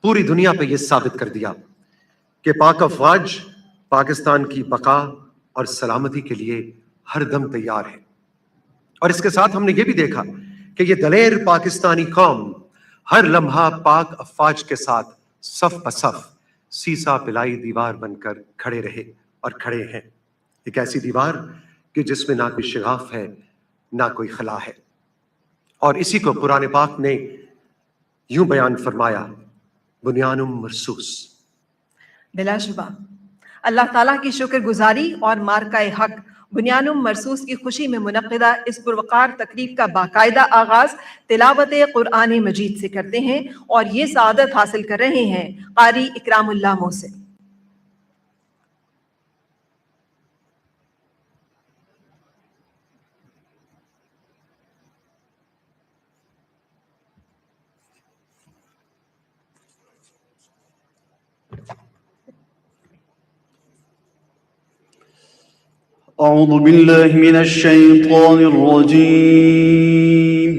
पूरी दुनिया पे ये साबित कर दिया कि पाक अफवाज पाकिस्तान की बका और सलामती के लिए हर दम तैयार है। और इसके साथ हमने ये भी देखा कि ये दलेर पाकिस्तानी कौम हर लम्हा पाक अफवाज के साथ सफ बसफ सीसा पिलाई दीवार बनकर खड़े रहे और खड़े हैं। एक ऐसी दीवार कि जिसमें ना कोई शिगाफ है ना कोई खला है। और इसी को कुरान पाक ने यूं बयान फरमाया, बुनियानुम मरसूस। बिलाशुबा अल्लाह ताला की शुक्रगुजारी और मार्का हक बुनियानुम मरसूस की खुशी में मुनक़िदा इस पुरवकार तकरीब का बाकायदा आगाज तिलावत कुरान मजीद से करते हैं और ये सआदत हासिल कर रहे हैं कारी इकरामुल्लाह मोहसिन। أعوذ بالله من الشيطان الرجيم.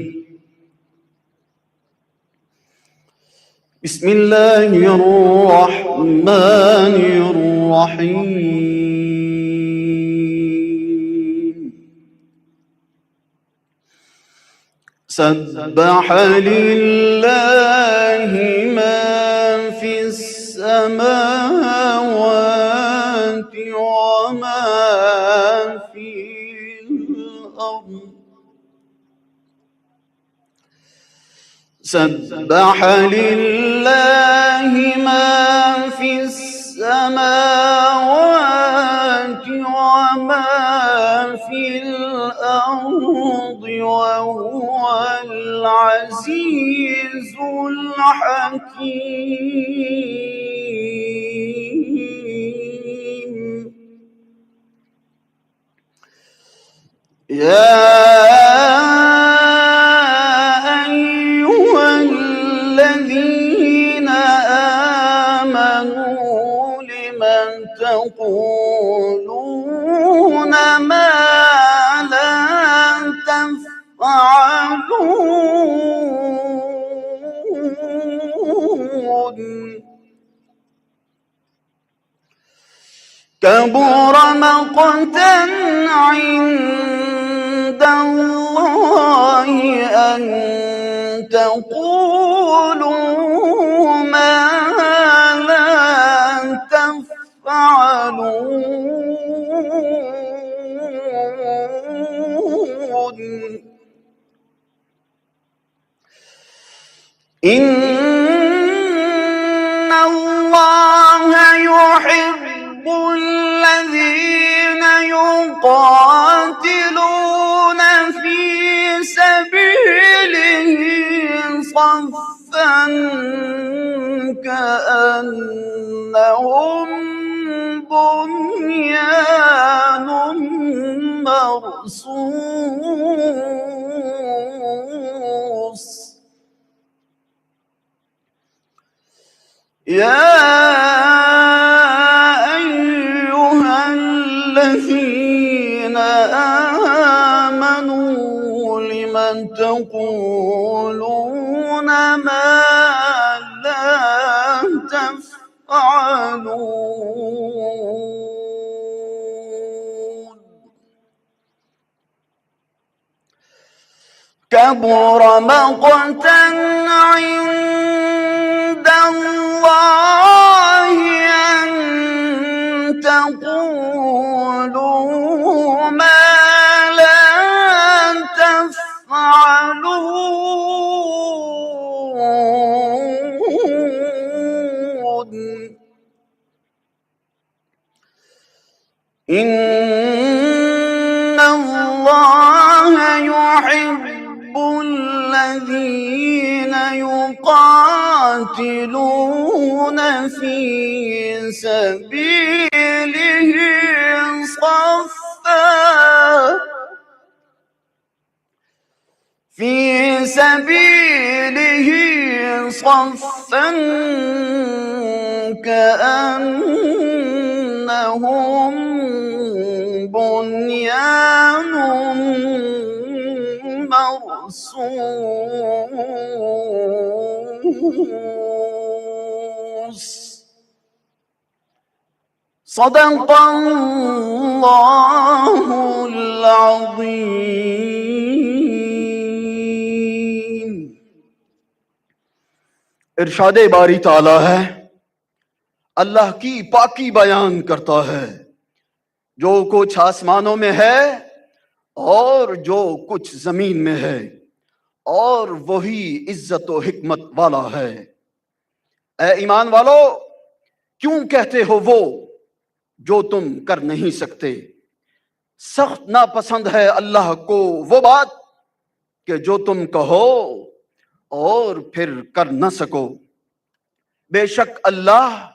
بسم الله الرحمن الرحيم. سبح لله ما في السماوات وما في الأرض. سبح لله ما في السماوات وما في الأرض وهو العزيز الحكيم. يا أيها الذين آمنوا لمن تقولون ما لا تفعلون. كبر مقتا عند الله أن تقولوا ما لا تفعلون. إن الله يحب الذين يقاتلون في سبيله صفا كأنهم بنيان مرصوص. يا أيها الذين آمنوا لمن تقولون ما لا تفعلون. كبر مقتا عند الله أن تقولوا ما لا تفعلون. إن الله يحب الذين يقاتلون في سبيله صفا كأنهم بنيان مرصوص. صدق اللہ العظیم۔ ارشاد باری تعالی ہے، اللہ کی پاکی بیان کرتا ہے، جو کچھ آسمانوں میں ہے اور جو کچھ زمین میں ہے، اور وہی عزت و حکمت والا ہے۔ اے ایمان والو، کیوں کہتے ہو وہ جو تم کر نہیں سکتے؟ سخت ناپسند ہے اللہ کو وہ بات کہ جو تم کہو اور پھر کر نہ سکو۔ بے شک اللہ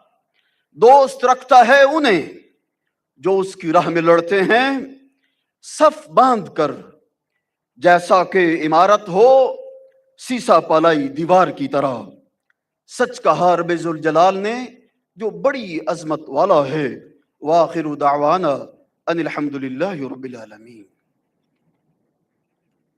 دوست رکھتا ہے انہیں جو اس کی راہ میں لڑتے ہیں صف باندھ کر، جیسا کہ عمارت ہو سیسا پالائی دیوار کی طرح۔ سچ کہا رب ذوالجلال نے جو بڑی عظمت والا ہے۔ وآخر دعوانا ان الحمد للہ رب العالمین۔